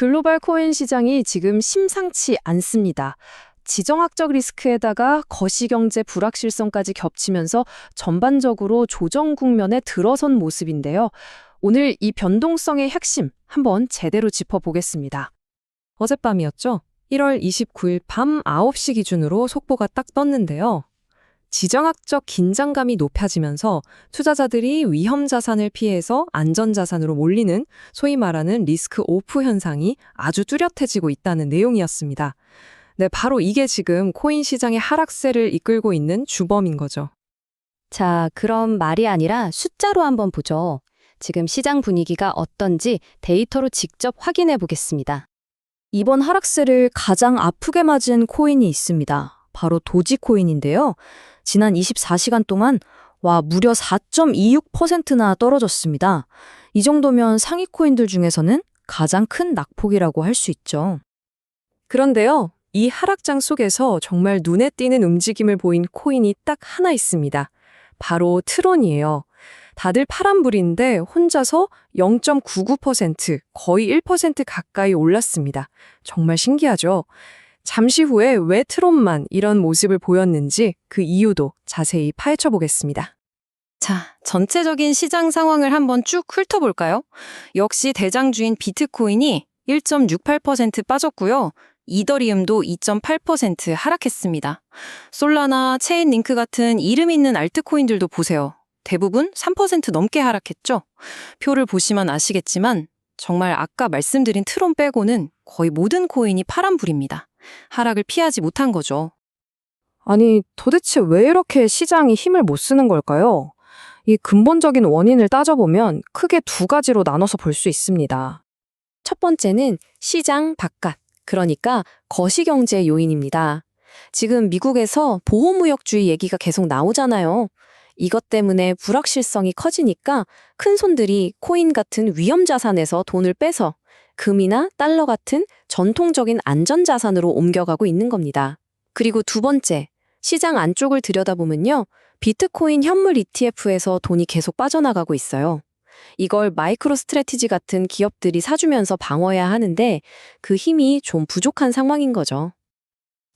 글로벌 코인 시장이 지금 심상치 않습니다. 지정학적 리스크에다가 거시경제 불확실성까지 겹치면서 전반적으로 조정 국면에 들어선 모습인데요. 오늘 이 변동성의 핵심 한번 제대로 짚어보겠습니다. 어젯밤이었죠? 1월 29일 밤 9시 기준으로 속보가 딱 떴는데요. 지정학적 긴장감이 높아지면서 투자자들이 위험 자산을 피해서 안전 자산으로 몰리는 소위 말하는 리스크 오프 현상이 아주 뚜렷해지고 있다는 내용이었습니다. 네, 바로 이게 지금 코인 시장의 하락세를 이끌고 있는 주범인 거죠. 자, 그럼 말이 아니라 숫자로 한번 보죠. 지금 시장 분위기가 어떤지 데이터로 직접 확인해 보겠습니다. 이번 하락세를 가장 아프게 맞은 코인이 있습니다. 바로 도지코인인데요. 지난 24시간 동안 무려 4.26%나 떨어졌습니다. 이 정도면 상위 코인들 중에서는 가장 큰 낙폭이라고 할 수 있죠. 그런데요, 이 하락장 속에서 정말 눈에 띄는 움직임을 보인 코인이 딱 하나 있습니다. 바로 트론이에요. 다들 파란불인데 혼자서 0.99%, 거의 1% 가까이 올랐습니다. 정말 신기하죠? 잠시 후에 왜 트론만 이런 모습을 보였는지 그 이유도 자세히 파헤쳐 보겠습니다. 자, 전체적인 시장 상황을 한번 쭉 훑어볼까요? 역시 대장주인 비트코인이 1.68% 빠졌고요. 이더리움도 2.8% 하락했습니다. 솔라나, 체인링크 같은 이름 있는 알트코인들도 보세요. 대부분 3% 넘게 하락했죠? 표를 보시면 아시겠지만 정말 아까 말씀드린 트론 빼고는 거의 모든 코인이 파란불입니다. 하락을 피하지 못한 거죠. 아니, 도대체 왜 이렇게 시장이 힘을 못 쓰는 걸까요? 이 근본적인 원인을 따져보면 크게 두 가지로 나눠서 볼 수 있습니다. 첫 번째는 시장 바깥, 그러니까 거시경제 요인입니다. 지금 미국에서 보호무역주의 얘기가 계속 나오잖아요. 이것 때문에 불확실성이 커지니까 큰 손들이 코인 같은 위험자산에서 돈을 빼서 금이나 달러 같은 전통적인 안전자산으로 옮겨가고 있는 겁니다. 그리고 두 번째, 시장 안쪽을 들여다보면요. 비트코인 현물 ETF에서 돈이 계속 빠져나가고 있어요. 이걸 마이크로 스트래티지 같은 기업들이 사주면서 방어해야 하는데 그 힘이 좀 부족한 상황인 거죠.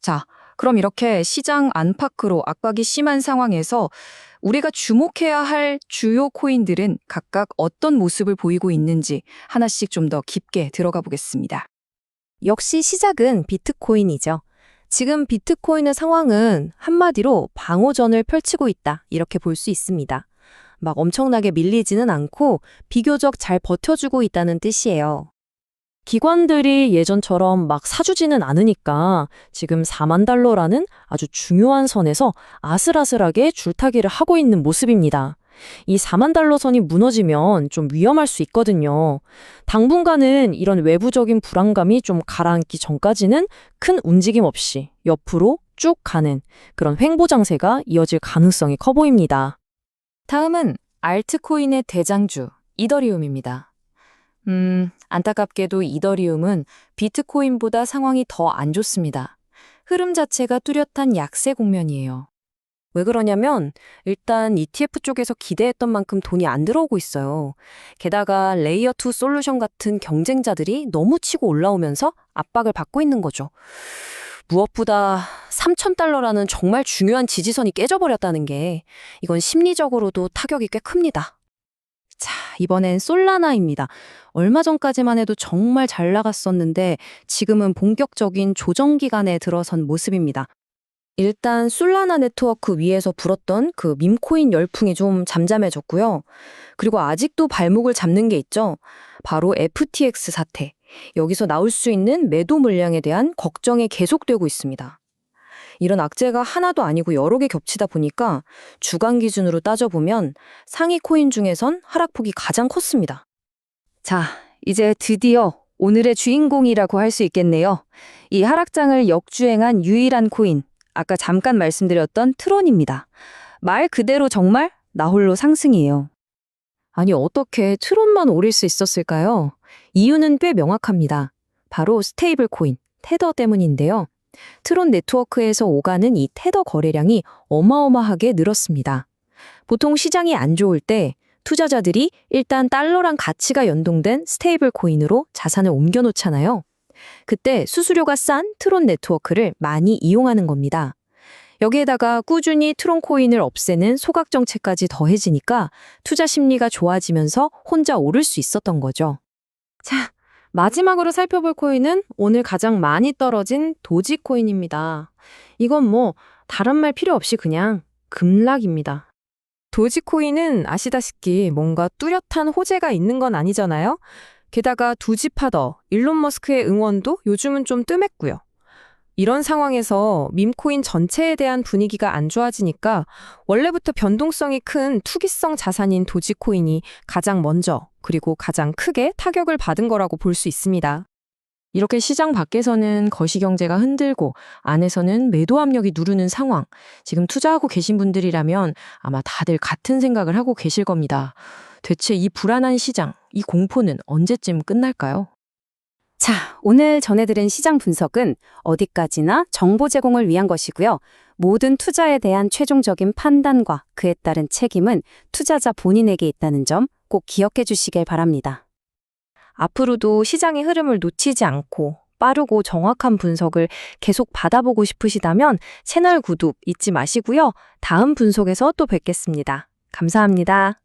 자, 그럼 이렇게 시장 안팎으로 압박이 심한 상황에서 우리가 주목해야 할 주요 코인들은 각각 어떤 모습을 보이고 있는지 하나씩 좀 더 깊게 들어가 보겠습니다. 역시 시작은 비트코인이죠. 지금 비트코인의 상황은 한마디로 방어전을 펼치고 있다, 이렇게 볼 수 있습니다. 막 엄청나게 밀리지는 않고 비교적 잘 버텨주고 있다는 뜻이에요. 기관들이 예전처럼 막 사주지는 않으니까 지금 4만 달러라는 아주 중요한 선에서 아슬아슬하게 줄타기를 하고 있는 모습입니다. 이 4만 달러 선이 무너지면 좀 위험할 수 있거든요. 당분간은 이런 외부적인 불안감이 좀 가라앉기 전까지는 큰 움직임 없이 옆으로 쭉 가는 그런 횡보장세가 이어질 가능성이 커 보입니다. 다음은 알트코인의 대장주, 이더리움입니다. 안타깝게도 이더리움은 비트코인보다 상황이 더 안 좋습니다. 흐름 자체가 뚜렷한 약세 국면이에요. 왜 그러냐면 일단 ETF 쪽에서 기대했던 만큼 돈이 안 들어오고 있어요. 게다가 레이어 2 솔루션 같은 경쟁자들이 너무 치고 올라오면서 압박을 받고 있는 거죠. 무엇보다 3,000달러라는 정말 중요한 지지선이 깨져버렸다는 게 이건 심리적으로도 타격이 꽤 큽니다. 자, 이번엔 솔라나입니다. 얼마 전까지만 해도 정말 잘 나갔었는데 지금은 본격적인 조정 기간에 들어선 모습입니다. 일단 솔라나 네트워크 위에서 불었던 그 밈코인 열풍이 좀 잠잠해졌고요. 그리고 아직도 발목을 잡는 게 있죠. 바로 FTX 사태. 여기서 나올 수 있는 매도 물량에 대한 걱정이 계속되고 있습니다. 이런 악재가 하나도 아니고 여러 개 겹치다 보니까 주간 기준으로 따져보면 상위 코인 중에선 하락폭이 가장 컸습니다. 자, 이제 드디어 오늘의 주인공이라고 할 수 있겠네요. 이 하락장을 역주행한 유일한 코인, 아까 잠깐 말씀드렸던 트론입니다. 말 그대로 정말 나홀로 상승이에요. 아니, 어떻게 트론만 오를 수 있었을까요? 이유는 꽤 명확합니다. 바로 스테이블 코인, 테더 때문인데요. 트론 네트워크에서 오가는 이 테더 거래량이 어마어마하게 늘었습니다. 보통 시장이 안 좋을 때 투자자들이 일단 달러랑 가치가 연동된 스테이블 코인으로 자산을 옮겨놓잖아요. 그때 수수료가 싼 트론 네트워크를 많이 이용하는 겁니다. 여기에다가 꾸준히 트론 코인을 없애는 소각 정책까지 더해지니까 투자 심리가 좋아지면서 혼자 오를 수 있었던 거죠. 자, 마지막으로 살펴볼 코인은 오늘 가장 많이 떨어진 도지코인입니다. 이건 뭐 다른 말 필요 없이 그냥 급락입니다. 도지코인은 아시다시피 뭔가 뚜렷한 호재가 있는 건 아니잖아요. 게다가 두지파더, 일론 머스크의 응원도 요즘은 좀 뜸했고요. 이런 상황에서 밈코인 전체에 대한 분위기가 안 좋아지니까 원래부터 변동성이 큰 투기성 자산인 도지코인이 가장 먼저 그리고 가장 크게 타격을 받은 거라고 볼 수 있습니다. 이렇게 시장 밖에서는 거시경제가 흔들고 안에서는 매도 압력이 누르는 상황. 지금 투자하고 계신 분들이라면 아마 다들 같은 생각을 하고 계실 겁니다. 대체 이 불안한 시장, 이 공포는 언제쯤 끝날까요? 자, 오늘 전해드린 시장 분석은 어디까지나 정보 제공을 위한 것이고요. 모든 투자에 대한 최종적인 판단과 그에 따른 책임은 투자자 본인에게 있다는 점 꼭 기억해 주시길 바랍니다. 앞으로도 시장의 흐름을 놓치지 않고 빠르고 정확한 분석을 계속 받아보고 싶으시다면 채널 구독 잊지 마시고요. 다음 분석에서 또 뵙겠습니다. 감사합니다.